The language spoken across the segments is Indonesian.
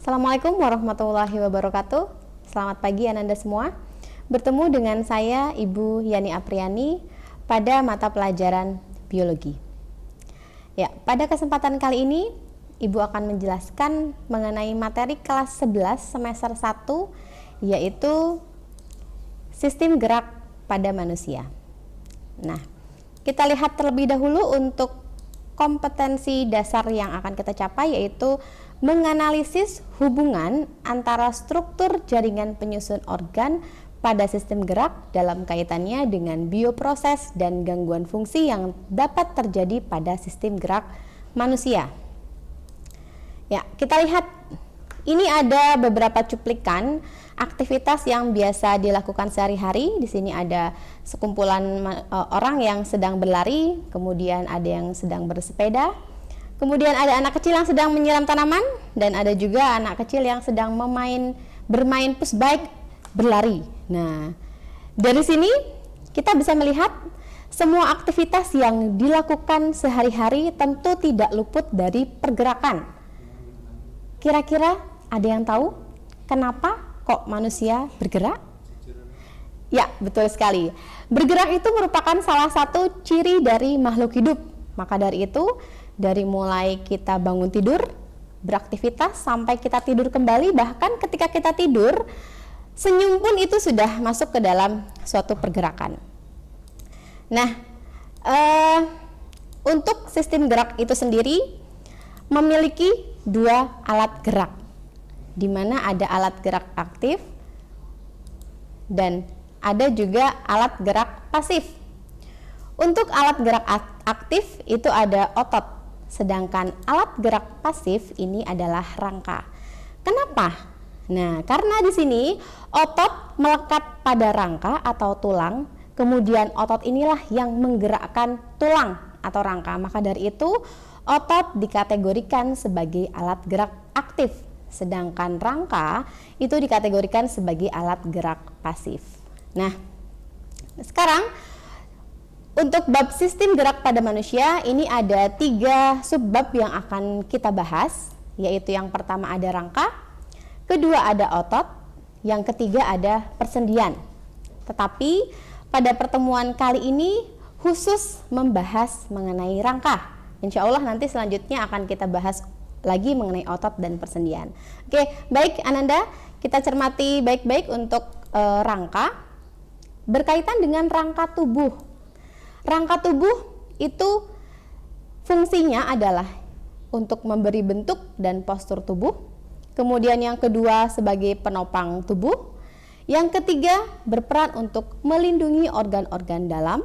Assalamualaikum warahmatullahi wabarakatuh. Selamat pagi Ananda semua. Bertemu dengan saya Ibu Yani Apriani pada mata pelajaran biologi. Ya, pada kesempatan kali ini Ibu akan menjelaskan mengenai materi kelas 11 semester 1, yaitu sistem gerak pada manusia. Nah, kita lihat terlebih dahulu untuk kompetensi dasar yang akan kita capai, yaitu menganalisis hubungan antara struktur jaringan penyusun organ pada sistem gerak dalam kaitannya dengan bioproses dan gangguan fungsi yang dapat terjadi pada sistem gerak manusia. Ya, kita lihat ini ada beberapa cuplikan aktivitas yang biasa dilakukan sehari-hari. Di sini ada sekumpulan orang yang sedang berlari, kemudian ada yang sedang bersepeda, kemudian ada anak kecil yang sedang menyiram tanaman, dan ada juga anak kecil yang sedang bermain push bike berlari. Nah, dari sini kita bisa melihat semua aktivitas yang dilakukan sehari-hari tentu tidak luput dari pergerakan. Kira-kira ada yang tahu kenapa kok manusia bergerak? Ya, betul sekali. Bergerak itu merupakan salah satu ciri dari makhluk hidup. Maka dari itu, dari mulai kita bangun tidur, beraktivitas, sampai kita tidur kembali, bahkan ketika kita tidur, senyum pun itu sudah masuk ke dalam suatu pergerakan. Nah, untuk sistem gerak itu sendiri memiliki dua alat gerak, di mana ada alat gerak aktif dan ada juga alat gerak pasif. Untuk alat gerak aktif itu ada otot, sedangkan alat gerak pasif ini adalah rangka. Kenapa? Nah, karena di sini otot melekat pada rangka atau tulang, kemudian otot inilah yang menggerakkan tulang atau rangka. Maka dari itu otot dikategorikan sebagai alat gerak aktif, sedangkan rangka itu dikategorikan sebagai alat gerak pasif. Nah, sekarang untuk bab sistem gerak pada manusia ini ada 3 subbab yang akan kita bahas, yaitu yang pertama ada rangka, kedua ada otot, yang ketiga ada persendian. Tetapi pada pertemuan kali ini khusus membahas mengenai rangka. Insya Allah nanti selanjutnya akan kita bahas lagi mengenai otot dan persendian. Oke, baik Ananda, kita cermati baik-baik untuk rangka berkaitan dengan rangka tubuh. Rangka tubuh itu fungsinya adalah untuk memberi bentuk dan postur tubuh. Kemudian yang kedua sebagai penopang tubuh. Yang ketiga berperan untuk melindungi organ-organ dalam.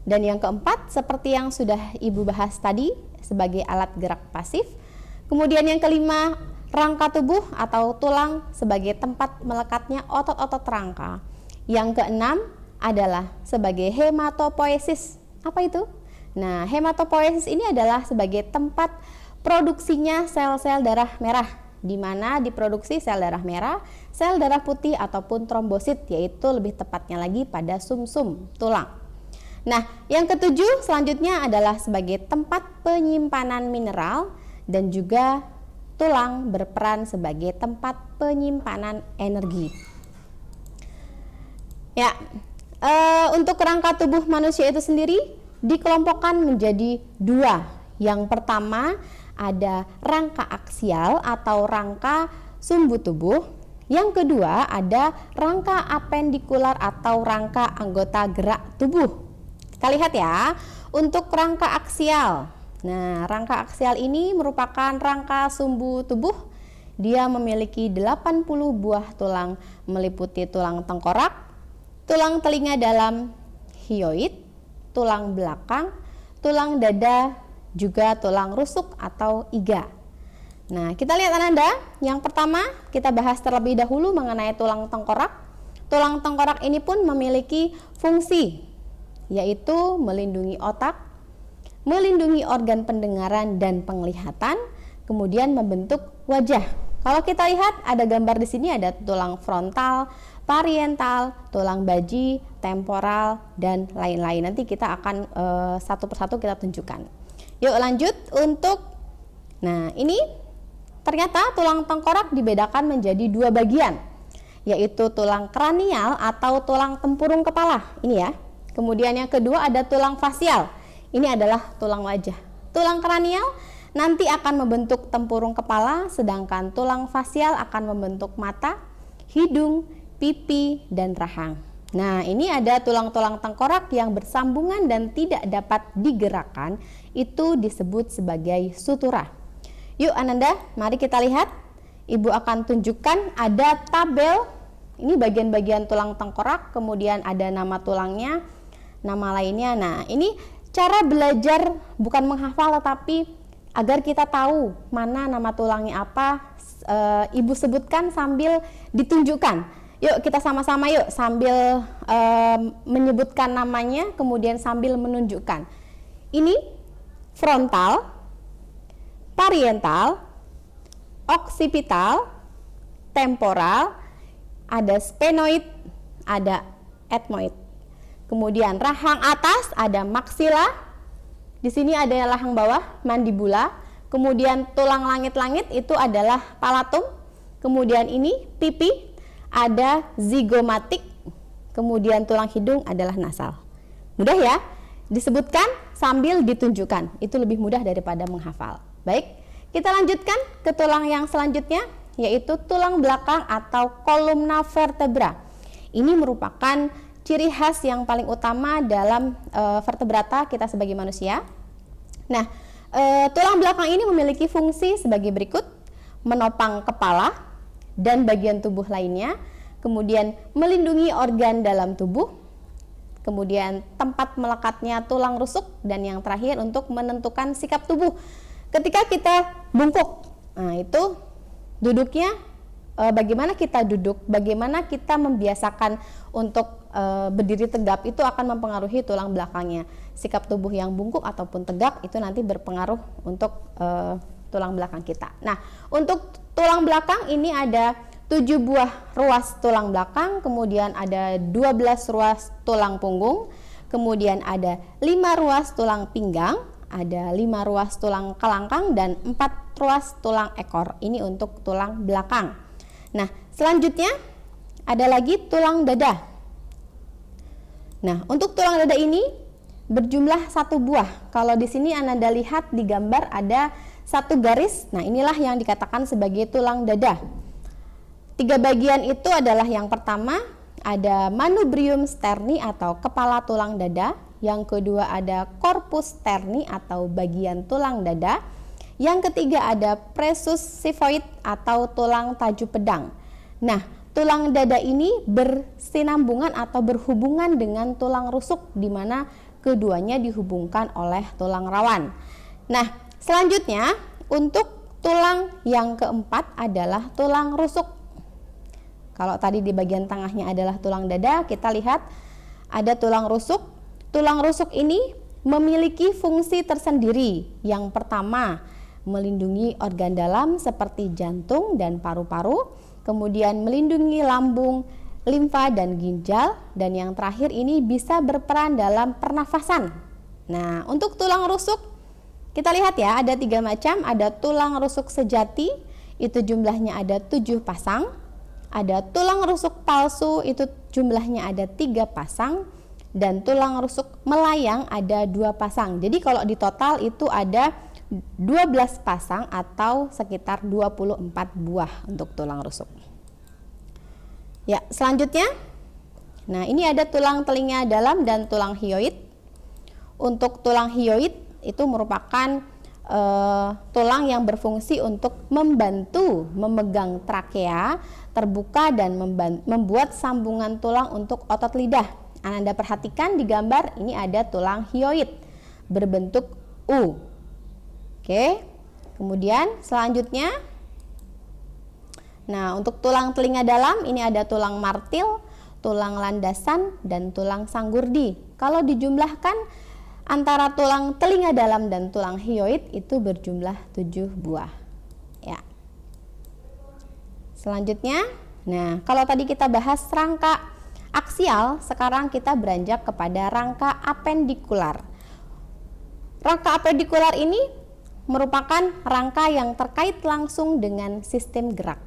Dan yang keempat seperti yang sudah Ibu bahas tadi sebagai alat gerak pasif. Kemudian yang kelima rangka tubuh atau tulang sebagai tempat melekatnya otot-otot rangka. Yang keenam adalah sebagai hematopoiesis. Apa itu? Nah, hematopoiesis ini adalah sebagai tempat produksinya sel-sel darah merah, di mana diproduksi sel darah merah, sel darah putih ataupun trombosit, yaitu lebih tepatnya lagi pada sumsum tulang. Nah, yang ketujuh selanjutnya adalah sebagai tempat penyimpanan mineral, dan juga tulang berperan sebagai tempat penyimpanan energi. Ya, untuk rangka tubuh manusia itu sendiri dikelompokkan menjadi 2. Yang pertama ada rangka aksial atau rangka sumbu tubuh. Yang kedua ada rangka apendikular atau rangka anggota gerak tubuh. Kita lihat ya, untuk rangka aksial. Nah, rangka aksial ini merupakan rangka sumbu tubuh. Dia memiliki 80 buah tulang meliputi tulang tengkorak, tulang telinga dalam, hyoid, tulang belakang, tulang dada, juga tulang rusuk atau iga. Nah, kita lihat Ananda, yang pertama kita bahas terlebih dahulu mengenai tulang tengkorak. Tulang tengkorak ini pun memiliki fungsi, yaitu melindungi otak, melindungi organ pendengaran dan penglihatan, kemudian membentuk wajah. Kalau kita lihat ada gambar di sini, ada tulang frontal, parietal, tulang baji, temporal, dan lain-lain. Nanti kita akan satu persatu kita tunjukkan. Yuk lanjut untuk, nah ini ternyata tulang tengkorak dibedakan menjadi dua bagian, yaitu tulang kranial atau tulang tempurung kepala. Ini ya. Kemudian yang kedua ada tulang fasial. Ini adalah tulang wajah. Tulang kranial nanti akan membentuk tempurung kepala, sedangkan tulang fasial akan membentuk mata, hidung, pipi, dan rahang. Nah, ini ada tulang-tulang tengkorak yang bersambungan dan tidak dapat digerakkan, itu disebut sebagai sutura. Yuk Ananda, mari kita lihat. Ibu akan tunjukkan ada tabel, ini bagian-bagian tulang tengkorak, kemudian ada nama tulangnya, nama lainnya. Nah, ini cara belajar bukan menghafal tetapi agar kita tahu mana nama tulangnya apa, Ibu sebutkan sambil ditunjukkan. Yuk kita sama-sama yuk sambil menyebutkan namanya kemudian sambil menunjukkan. Ini frontal, parietal, oksipital, temporal, ada sphenoid, ada ethmoid. Kemudian rahang atas ada maksila. Di sini ada rahang bawah, mandibula. Kemudian tulang langit-langit itu adalah palatum. Kemudian ini pipi, ada zigomatik, kemudian tulang hidung adalah nasal. Mudah ya? Disebutkan sambil ditunjukkan. Itu lebih mudah daripada menghafal. Baik, kita lanjutkan ke tulang yang selanjutnya, yaitu tulang belakang atau kolumna vertebra. Ini merupakan ciri khas yang paling utama dalam vertebrata kita sebagai manusia. Nah, tulang belakang ini memiliki fungsi sebagai berikut: menopang kepala dan bagian tubuh lainnya, kemudian melindungi organ dalam tubuh, kemudian tempat melekatnya tulang rusuk, dan yang terakhir untuk menentukan sikap tubuh ketika kita bungkuk. Nah, itu duduknya, bagaimana kita duduk, bagaimana kita membiasakan untuk berdiri tegap, itu akan mempengaruhi tulang belakangnya. Sikap tubuh yang bungkuk ataupun tegak itu nanti berpengaruh untuk tulang belakang kita. Nah, untuk tulang belakang ini ada 7 buah ruas tulang belakang, kemudian ada 12 ruas tulang punggung, kemudian ada 5 ruas tulang pinggang, ada 5 ruas tulang kelangkang, dan 4 ruas tulang ekor. Ini untuk tulang belakang. Nah, selanjutnya ada lagi tulang dada. Nah, untuk tulang dada ini berjumlah 1 buah. Kalau di sini Anda lihat di gambar ada 1 garis. Nah, inilah yang dikatakan sebagai tulang dada. 3 bagian itu adalah yang pertama ada manubrium sterni atau kepala tulang dada. Yang kedua ada corpus sterni atau bagian tulang dada. Yang ketiga ada presus xiphoid atau tulang taju pedang. Nah, tulang dada ini bersinambungan atau berhubungan dengan tulang rusuk, di mana keduanya dihubungkan oleh tulang rawan. Nah, selanjutnya untuk tulang yang keempat adalah tulang rusuk. Kalau tadi di bagian tengahnya adalah tulang dada, kita lihat ada tulang rusuk. Tulang rusuk ini memiliki fungsi tersendiri. Yang pertama, melindungi organ dalam seperti jantung dan paru-paru, kemudian melindungi lambung, limfa dan ginjal, dan yang terakhir ini bisa berperan dalam pernafasan. Nah, untuk tulang rusuk kita lihat ya, ada 3 macam. Ada tulang rusuk sejati, itu jumlahnya ada 7 pasang. Ada tulang rusuk palsu, itu jumlahnya ada 3 pasang. Dan tulang rusuk melayang ada 2 pasang. Jadi kalau di total itu ada 12 pasang atau sekitar 24 buah untuk tulang rusuk. Ya, selanjutnya, nah ini ada tulang telinga dalam dan tulang hyoid. Untuk tulang hyoid itu merupakan tulang yang berfungsi untuk membantu memegang trakea terbuka dan membuat sambungan tulang untuk otot lidah. Anda perhatikan di gambar ini ada tulang hyoid berbentuk U. Oke, kemudian selanjutnya, nah untuk tulang telinga dalam ini ada tulang martil, tulang landasan, dan tulang sanggurdi. Kalau dijumlahkan antara tulang telinga dalam dan tulang hyoid itu berjumlah 7 buah. Ya. Selanjutnya, nah kalau tadi kita bahas rangka aksial, sekarang kita beranjak kepada rangka apendikular. Rangka apendikular ini merupakan rangka yang terkait langsung dengan sistem gerak,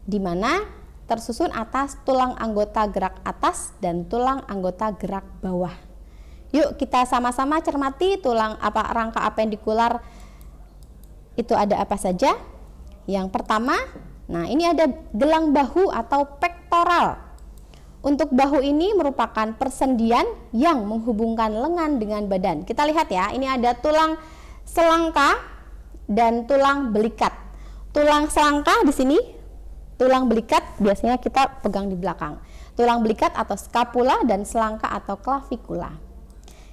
di mana tersusun atas tulang anggota gerak atas dan tulang anggota gerak bawah. Yuk kita sama-sama cermati rangka apendikular itu ada apa saja. Yang pertama, nah ini ada gelang bahu atau pektoral. Untuk bahu ini merupakan persendian yang menghubungkan lengan dengan badan. Kita lihat ya, ini ada tulang selangka dan tulang belikat. Tulang selangka di sini, tulang belikat biasanya kita pegang di belakang. Tulang belikat atau scapula dan selangka atau clavikula.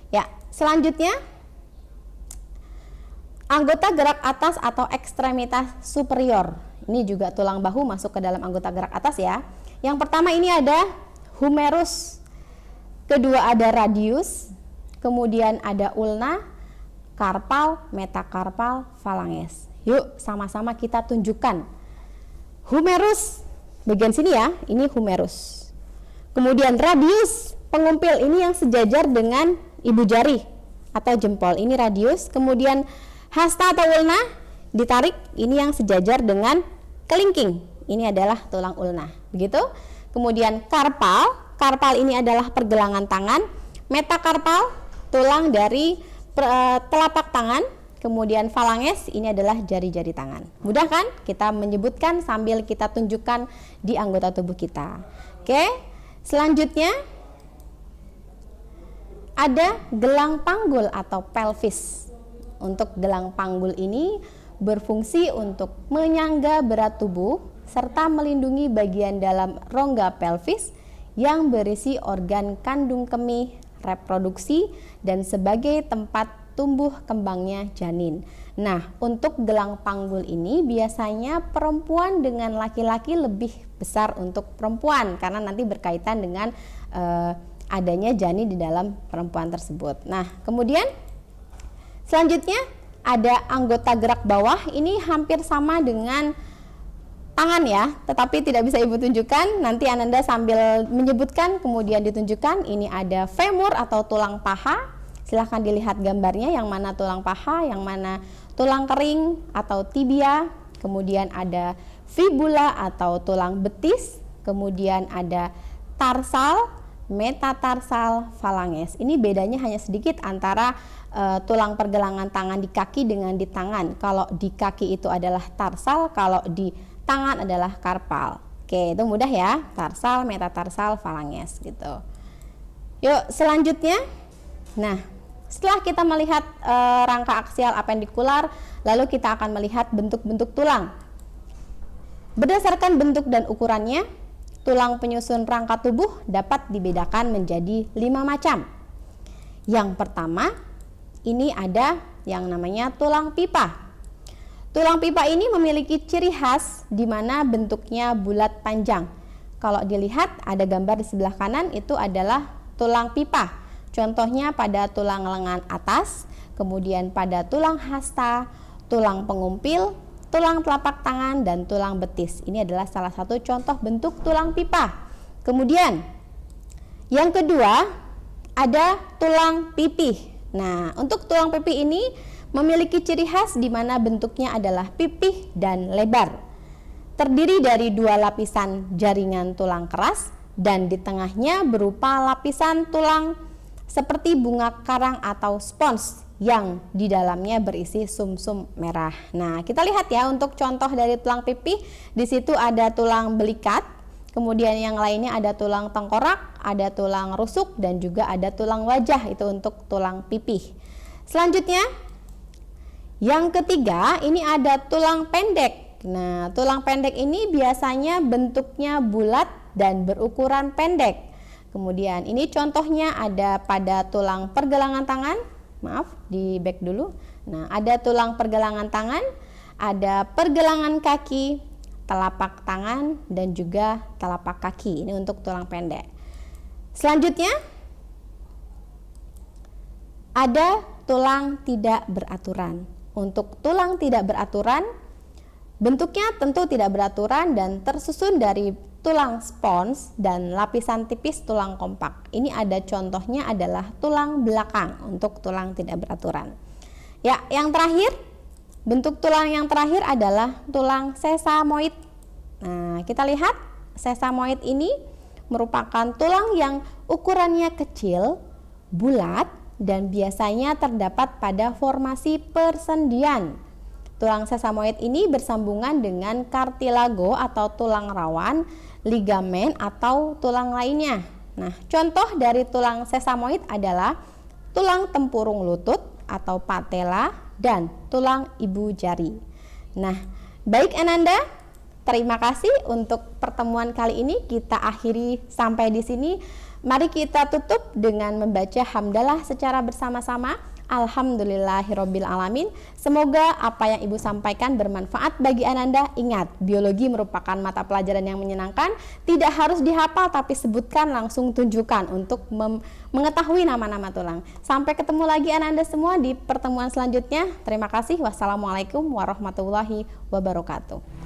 Ya, selanjutnya anggota gerak atas atau ekstremitas superior. Ini juga tulang bahu masuk ke dalam anggota gerak atas ya. Yang pertama ini ada humerus, kedua ada radius, kemudian ada ulna, karpal, metakarpal, falanges. Yuk sama-sama kita tunjukkan. Humerus, bagian sini ya, ini humerus. Kemudian radius, pengumpil, ini yang sejajar dengan ibu jari atau jempol, ini radius. Kemudian hasta atau ulna, ditarik, ini yang sejajar dengan kelingking, ini adalah tulang ulna. Begitu. Kemudian karpal ini adalah pergelangan tangan. Metakarpal, tulang dari telapak tangan. Kemudian falanges, ini adalah jari-jari tangan. Mudah kan kita menyebutkan sambil kita tunjukkan di anggota tubuh kita. Oke, selanjutnya ada gelang panggul atau pelvis. Untuk gelang panggul ini berfungsi untuk menyangga berat tubuh serta melindungi bagian dalam rongga pelvis yang berisi organ kandung kemih, reproduksi, dan sebagai tempat tumbuh kembangnya janin. Nah, untuk gelang panggul ini biasanya perempuan dengan laki-laki lebih besar untuk perempuan karena nanti berkaitan dengan adanya janin di dalam perempuan tersebut. Nah, kemudian selanjutnya ada anggota gerak bawah, ini hampir sama dengan tangan ya, tetapi tidak bisa Ibu tunjukkan. Nanti Ananda sambil menyebutkan kemudian ditunjukkan. Ini ada femur atau tulang paha. Silahkan dilihat gambarnya, yang mana tulang paha, yang mana tulang kering atau tibia. Kemudian ada fibula atau tulang betis. Kemudian ada tarsal, metatarsal, falanges. Ini bedanya hanya sedikit antara tulang pergelangan tangan di kaki dengan di tangan. Kalau di kaki itu adalah tarsal, kalau di tangan adalah karpal. Oke, itu mudah ya. Tarsal, metatarsal, falanges gitu. Yuk, selanjutnya. Nah, setelah kita melihat rangka aksial apendikular, lalu kita akan melihat bentuk-bentuk tulang. Berdasarkan bentuk dan ukurannya, tulang penyusun rangka tubuh dapat dibedakan menjadi 5 macam. Yang pertama, ini ada yang namanya tulang pipa. Tulang pipa ini memiliki ciri khas di mana bentuknya bulat panjang. Kalau dilihat ada gambar di sebelah kanan, itu adalah tulang pipa. Contohnya pada tulang lengan atas, kemudian pada tulang hasta, tulang pengumpil, tulang telapak tangan, dan tulang betis. Ini adalah salah satu contoh bentuk tulang pipa. Kemudian yang kedua ada tulang pipih. Nah, untuk tulang pipih ini memiliki ciri khas di mana bentuknya adalah pipih dan lebar. Terdiri dari 2 lapisan jaringan tulang keras dan di tengahnya berupa lapisan tulang seperti bunga karang atau spons yang di dalamnya berisi sumsum merah. Nah, kita lihat ya untuk contoh dari tulang pipih. Di situ ada tulang belikat, kemudian yang lainnya ada tulang tengkorak, ada tulang rusuk, dan juga ada tulang wajah. Itu untuk tulang pipih. Selanjutnya, yang ketiga ini ada tulang pendek. Nah, tulang pendek ini biasanya bentuknya bulat dan berukuran pendek. Kemudian ini contohnya ada pada tulang pergelangan tangan. Maaf, di back dulu. Nah, ada tulang pergelangan tangan, ada pergelangan kaki, telapak tangan, dan juga telapak kaki. Ini untuk tulang pendek. Selanjutnya ada tulang tidak beraturan. Untuk tulang tidak beraturan, bentuknya tentu tidak beraturan dan tersusun dari tulang spons dan lapisan tipis tulang kompak. Ini ada contohnya adalah tulang belakang untuk tulang tidak beraturan. Ya, yang terakhir Bentuk tulang yang terakhir adalah tulang sesamoid. Nah, kita lihat sesamoid ini merupakan tulang yang ukurannya kecil, bulat, dan biasanya terdapat pada formasi persendian. Tulang sesamoid ini bersambungan dengan kartilago atau tulang rawan, ligamen atau tulang lainnya. Nah, contoh dari tulang sesamoid adalah tulang tempurung lutut atau patella dan tulang ibu jari. Nah, baik Ananda, terima kasih untuk pertemuan kali ini. Kita akhiri sampai di sini. Mari kita tutup dengan membaca hamdalah secara bersama-sama. Alhamdulillahirabbil alamin. Semoga apa yang Ibu sampaikan bermanfaat bagi Ananda. Ingat, biologi merupakan mata pelajaran yang menyenangkan. Tidak harus dihafal, tapi sebutkan, langsung tunjukkan untuk mengetahui nama-nama tulang. Sampai ketemu lagi Ananda semua di pertemuan selanjutnya. Terima kasih. Wassalamualaikum warahmatullahi wabarakatuh.